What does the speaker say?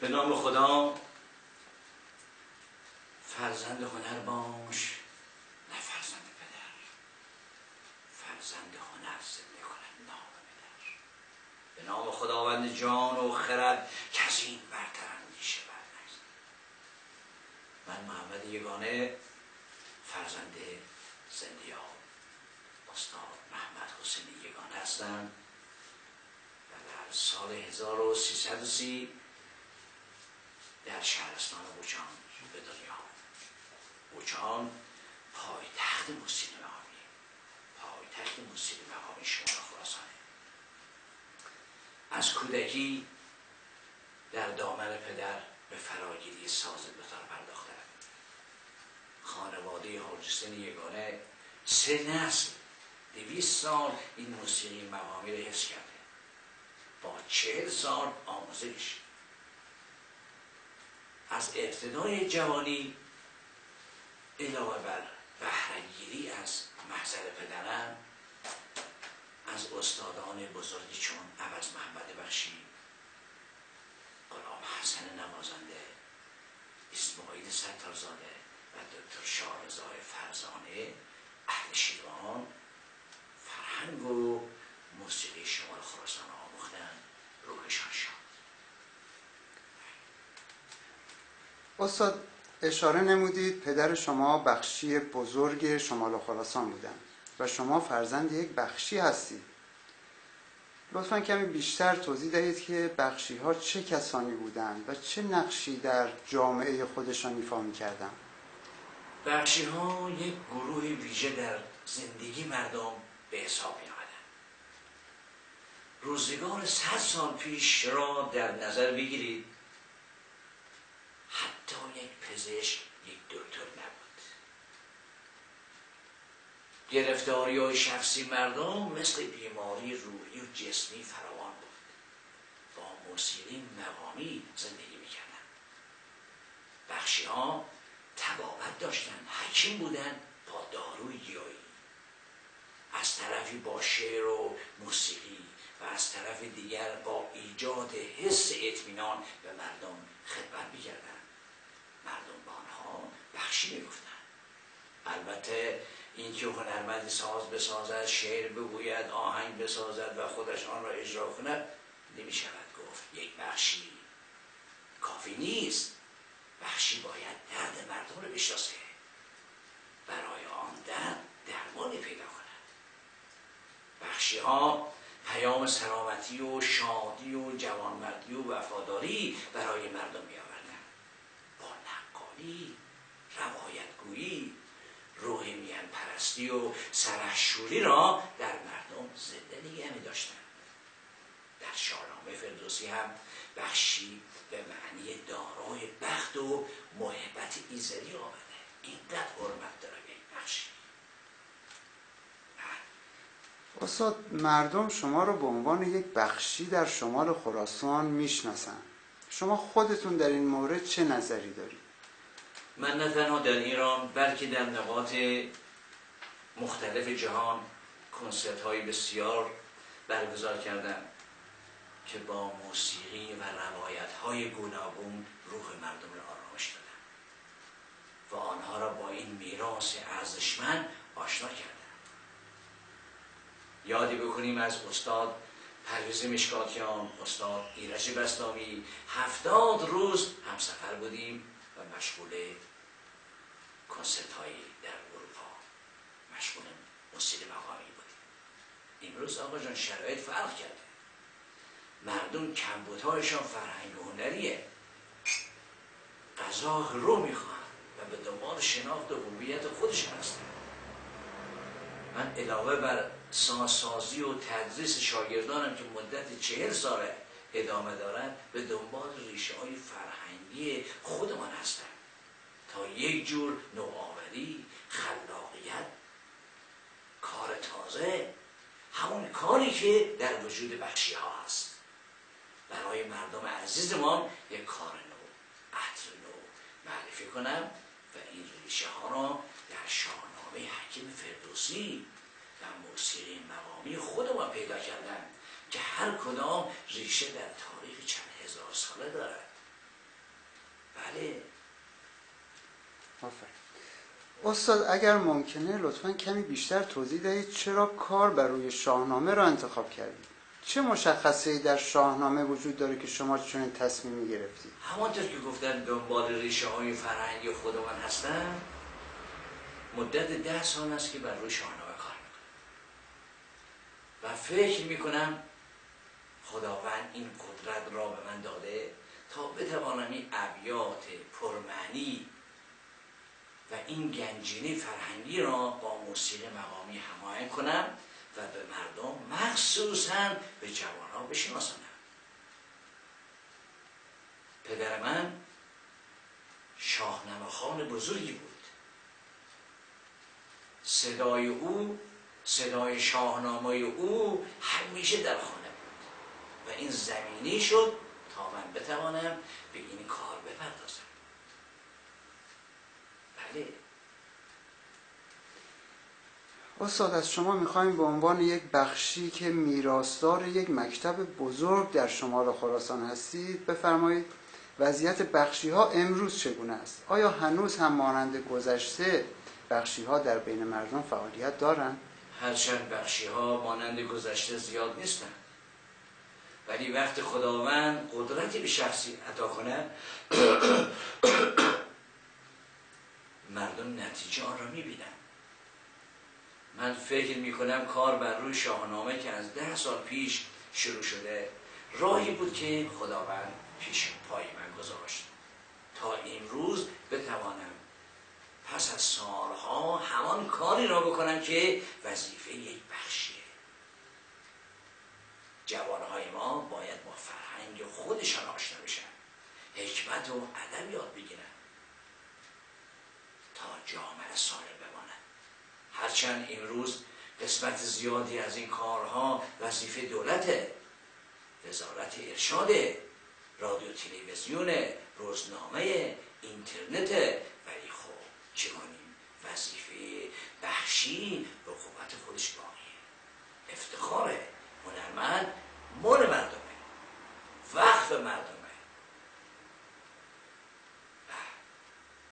به نام خدا. فرزند هنر باش نه فرزند پدر، فرزند هنر زنده کند نام پدر. به نام خداوند جان و خرد که از این برتر اندیشه برنگذرد. من محمد یگانه فرزند زنده‌یاب استاد محمد حسین یگانه هستم و در سال 1330 در شهرستان اوچان به دنیا آمدم. اوچان پایتخت موسیقی مقامی، پایتخت موسیقی مقامی شمال خراسانه. از کودکی در دامن پدر به فراگیری ساز بتار پرداختم. خانواده حاج حسین یگانه 3 نسل 200 سال این موسیقی مقامی را حفظ کرده، با 40 سال آموزش. از ابتدای جوانی علاوه بر بهره‌گیری از محضر پدرم، از استادان بزرگی چون عوض محمد بخشی، غلام حسن نوازنده، اسماعیل ستارزاده و دکتر شاهرضا فرزانه اهل شیراز فرهنگ و موسیقی شمال خراسان آموختن، روحشان شاد. استاد اشاره نمودید پدر شما بخشی بزرگ شمال خراسان بودند و شما فرزند یک بخشی هستید. لطفاً کمی بیشتر توضیح دهید که بخشی ها چه کسانی بودند و چه نقشی در جامعه خودشان ایفا می‌کردند. بخشی ها یک گروه ویژه در زندگی مردم به حساب می آمدند. روزگار 100 سال پیش را در نظر بگیرید، حتی یک پزشک، یک دکتر نبود. گرفتاری های شخصی مردم مثل بیماری روحی و جسمی فراوان بود. با موسیقی مقامی زندگی میکردن. بخشی ها طبابت داشتن، حکیم بودن با داروی گیاهی. از طرفی با شعر و موسیقی و از طرف دیگر با ایجاد حس اطمینان به مردم خدمت میکردن. مردم به آنها بخشی میگفتن. البته اینکه هنرمندی ساز بسازد، شعر بگوید، آهنگ بسازد و خودش آن را اجرا کند نمیشود گفت یک بخشی. کافی نیست. بخشی باید درد مردم رو بشناسه، برای آن درد درمانی پیدا کند. بخشی ها پیام سلامتی و شادی و جوانمردی و وفاداری برای مردم می آوردن. با نقالی، روایتگویی، روح میهن پرستی و سرشوری را در مردم زنده نگه می داشتن. در شاهنامه فردوسی هم بخشی به معنی دارای بخت و محبت ایزدی آمده. اینقدر حرمت داره به این بخشی. استاد، مردم شما رو به عنوان یک بخشی در شمال خراسان میشناسن. شما خودتون در این مورد چه نظری دارید؟ من نه تنها در ایران بلکه در نقاط مختلف جهان کنسرت های بسیار برگزار کردم که با موسیقی و روایت های گوناگون روح مردم را آرامش دادم و آنها را با این میراث ارزشمند آشنا کردم. یادی بکنیم از استاد پرویز مشکاتیان، استاد ایرج بسطامی، 70 روز همسفر بودیم و مشغول کنسرت هایی در اروپا، مشغول موسیقی مقامی بودیم. امروز آقا جان شرایط فرق کرده. مردم کمبودهایشان فرهنگ و هنریه، غذا رو میخوان و به دنبال شناخت و هویت خودشان هستند. من علاوه بر سازسازی و تدریس شاگردانم که مدت 40 ساله ادامه دارن، به دنبال ریشه های فرهنگی خودمان هستن تا یک جور نوآوری، خلاقیت، کار تازه، همون کاری که در وجود بخشی ها هست، برای مردم عزیزمان یک کار نو، عطر نو معرفی کنم و این ریشه ها را در شاهنامه حکیم فردوسی و موسیقی مقامی خودمان پیدا کردن که هر کدام ریشه در تاریخ چند هزار ساله دارد. آفرین. استاد اگر ممکنه لطفاً کمی بیشتر توضیح دهید چرا کار بر روی شاهنامه را انتخاب کردید؟ چه مشخصه‌ای در شاهنامه وجود داره که شما چنین تصمیمی گرفتید؟ همانطور که گفتن دنبال ریشه های فرهنگی خودمان هستم، مدت 10 سال است که بر روی شاهنامه کار میکنم و فکر میکنم خداوند این قدرت را به من داده تا بتوانم این ابیات پرمعنی و این گنجینه فرهنگی را با موسیقی مقامی هماهنگ کنم و به مردم مخصوصاً به جوانان بشناسانم. پدر من شاهنامه‌خوان بزرگی بود. صدای او، صدای شاهنامه او همیشه در خانه بود و این زمینی شد تا من بتوانم به این کار بپردازم. بله. استاد از شما میخوایم به عنوان یک بخشی که میراثدار یک مکتب بزرگ در شمال خراسان هستید بفرمایید وضعیت بخشی ها امروز چگونه است؟ آیا هنوز هم مانند گذشته بخشی ها در بین مردم فعالیت دارند؟ هرچند بخشی ها مانند گذشته زیاد نیستند، ولی وقت خداوند قدرتی به شخصی عطا کنه مردم نتیجه آن را میبینن. من فکر میکنم کار بر روی شاهنامه که از 10 سال پیش شروع شده راهی بود که خداوند پیش پای من گذاشت تا امروز بتوانم پس از سالها همان کاری را بکنم که وظیفه یک بخشیه. جوانهای ما باید با فرهنگ خودشان آشنا بشن، حکمت و ادب یاد بگیرن تا جامعه سالم بماند. هرچند امروز قسمت زیادی از این کارها وظیفه دولته، وزارت ارشاد، رادیو تلویزیون، روزنامه، اینترنت، ولی خب چه کنیم؟ وظیفه بخشی به قوت خودش باقیه. افتخار